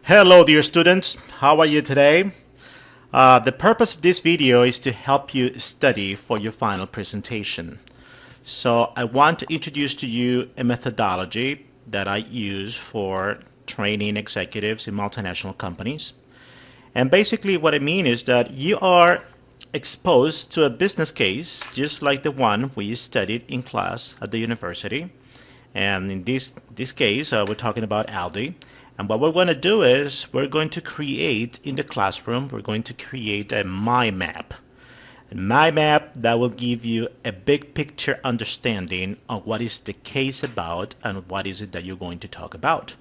Hello dear students, how are you today? The purpose of this video is to help you study for your final presentation. So I want to introduce to you a methodology that I use for training executives in multinational companies. And basically what I mean is that you are exposed to a business case just like the one we studied in class at the university. And in this case, we're talking about ALDI. And what we're going to do is we're going to create in the classroom, we're going to create a mind map. A mind map that will give you a big picture understanding of what is the case about and what is it that you're going to talk about.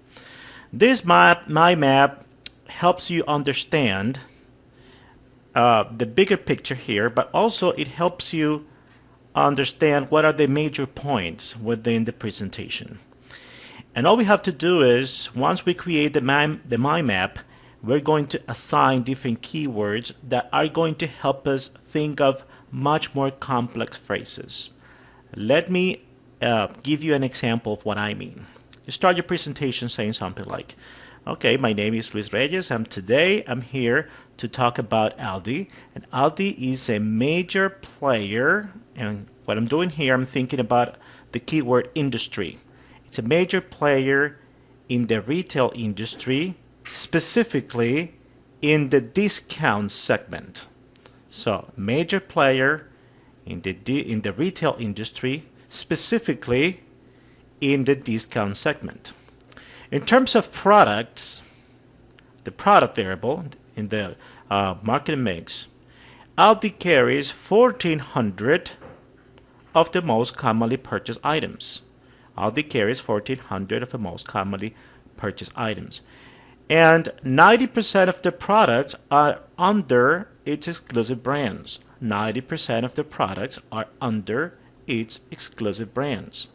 This mind map helps you understand the bigger picture here, but also it helps you understand what are the major points within the presentation. And all we have to do is, once we create the mind map, we're going to assign different keywords that are going to help us think of much more complex phrases. Let me give you an example of what I mean. You start your presentation saying something like, okay, my name is Luis Reyes, and today I'm here to talk about ALDI. And ALDI is a major player, and what I'm doing here, I'm thinking about the keyword industry. It's a major player in the retail industry, specifically in the discount segment. So, major player in the retail industry, specifically in the discount segment. In terms of products, the product variable in the marketing mix, ALDI carries 1,400 of the most commonly purchased items. ALDI carries 1,400 of the most commonly purchased items. And 90% of the products are under its exclusive brands. 90% of the products are under its exclusive brands.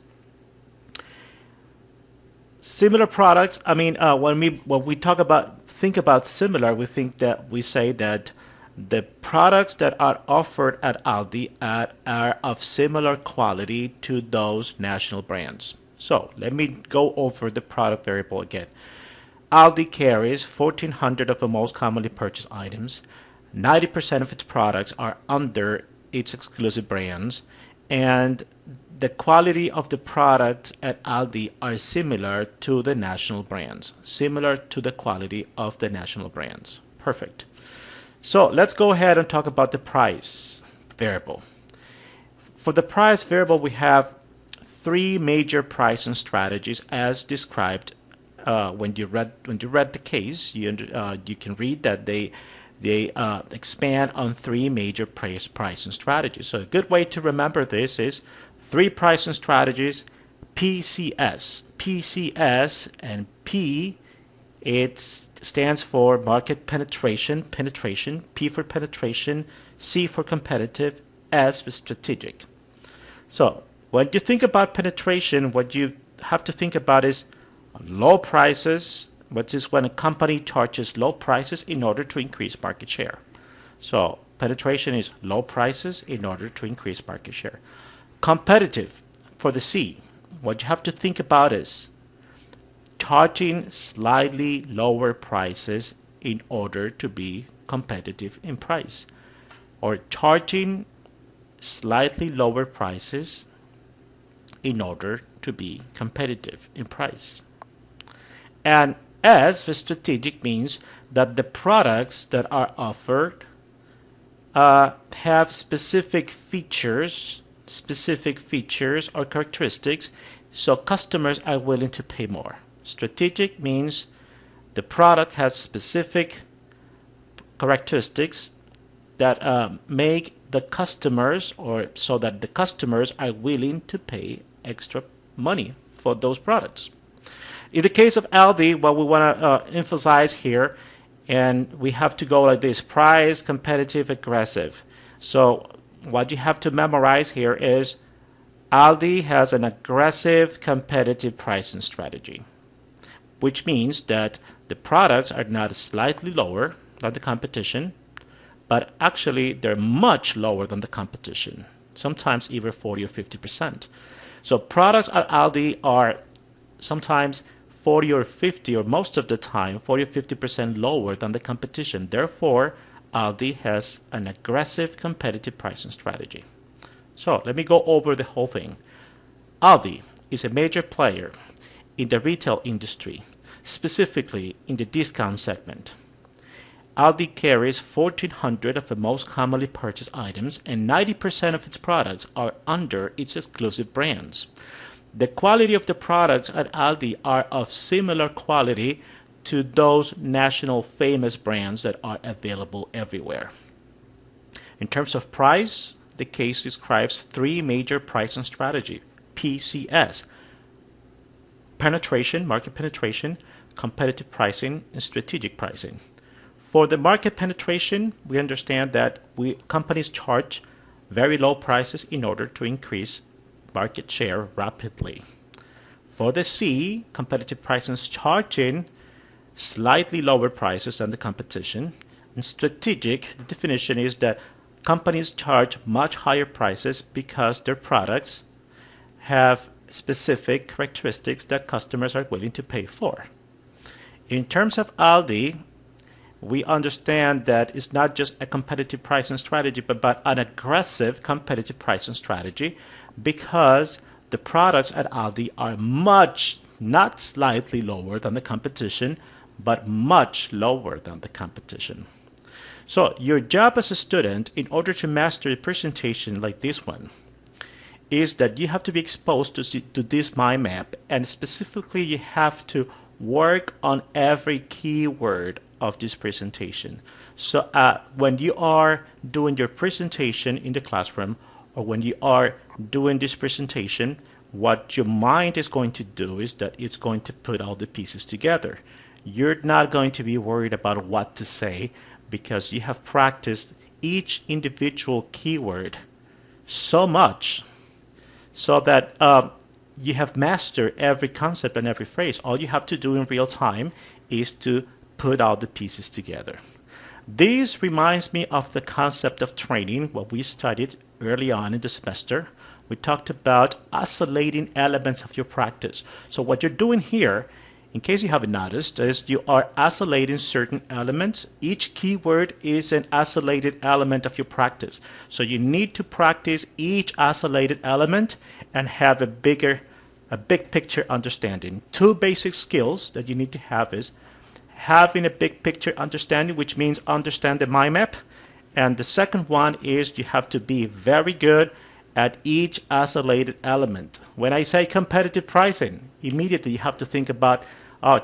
Similar products, I mean, when we think about similar, we say that the products that are offered at ALDI are of similar quality to those national brands. So let me go over the product variable again. ALDI carries 1,400 of the most commonly purchased items. 90% of its products are under its exclusive brands, and the quality of the products at ALDI are similar to the national brands, similar to the quality of the national brands. Perfect. So let's go ahead and talk about the price variable. For the price variable, we have three major pricing strategies as described when you read the case. You can read that they expand on three major pricing strategies. So a good way to remember this is three pricing strategies, PCS. PCS and P, it stands for market penetration, P for penetration, C for competitive, S for strategic. So when you think about penetration, what you have to think about is low prices, which is when a company charges low prices in order to increase market share. So penetration is low prices in order to increase market share. Competitive, for the C, what you have to think about is charging slightly lower prices in order to be competitive in price, or charging slightly lower prices in order to be competitive in price. And S for strategic means that the products that are offered have specific features or characteristics, so customers are willing to pay more. Strategic means the product has specific characteristics that make the customers, or so that the customers are willing to pay extra money for those products. In the case of ALDI, what we want to emphasize here, and we have to go like this: price, competitive, aggressive. So what you have to memorize here is ALDI has an aggressive competitive pricing strategy, which means that the products are not slightly lower than the competition, but actually they're much lower than the competition. sometimes even 40 or 50%. So products at Aldi are sometimes 40 or 50, or most of the time 40 or 50% lower than the competition. Therefore, Aldi has an aggressive competitive pricing strategy. So let me go over the whole thing. Aldi is a major player in the retail industry, specifically in the discount segment. Aldi carries 1,400 of the most commonly purchased items, and 90% of its products are under its exclusive brands. The quality of the products at Aldi are of similar quality to those national famous brands that are available everywhere. In terms of price, the case describes three major pricing strategies, PCS: penetration, market penetration, competitive pricing, and strategic pricing. For the market penetration, we understand that companies charge very low prices in order to increase market share rapidly. For the C, competitive pricing is charging slightly lower prices than the competition. And strategic, the definition is that companies charge much higher prices because their products have specific characteristics that customers are willing to pay for. In terms of Aldi, we understand that it's not just a competitive pricing strategy, but an aggressive competitive pricing strategy, because the products at Aldi are much, not slightly lower than the competition, but much lower than the competition. So your job as a student, in order to master a presentation like this one, is that you have to be exposed to this mind map, and specifically you have to work on every keyword of this presentation. So when you are doing your presentation in the classroom, or when you are doing this presentation, what your mind is going to do is that it's going to put all the pieces together. You're not going to be worried about what to say, because you have practiced each individual keyword so much so that you have mastered every concept and every phrase. All you have to do in real time is to put all the pieces together. This reminds me of the concept of training, what we studied early on in the semester. We talked about isolating elements of your practice. So what you're doing here, in case you haven't noticed, is you are isolating certain elements. Each keyword is an isolated element of your practice. So you need to practice each isolated element and have a big picture understanding. Two basic skills that you need to have is having a big picture understanding, which means understand the mind map. And the second one is you have to be very good at each isolated element. When I say competitive pricing, immediately you have to think about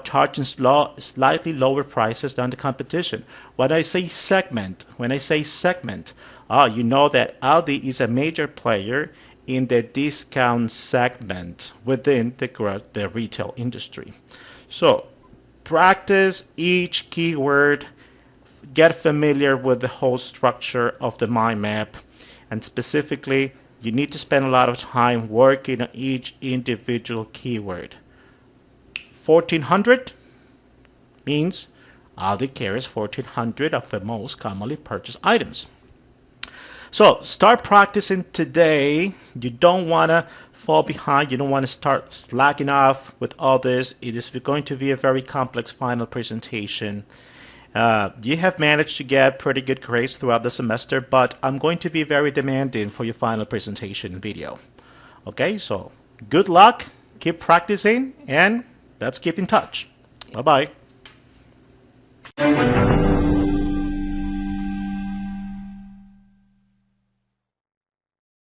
charging slightly lower prices than the competition. When I say segment, you know that Aldi is a major player in the discount segment within the retail industry. So practice each keyword, get familiar with the whole structure of the mind map, and specifically, you need to spend a lot of time working on each individual keyword. 1,400 means Aldi carries 1,400 of the most commonly purchased items. So start practicing today. You don't want to fall behind. You don't want to start slacking off with all this. It is going to be a very complex final presentation. You have managed to get pretty good grades throughout the semester, but I'm going to be very demanding for your final presentation video. Okay, so good luck, keep practicing, and let's keep in touch. Bye-bye.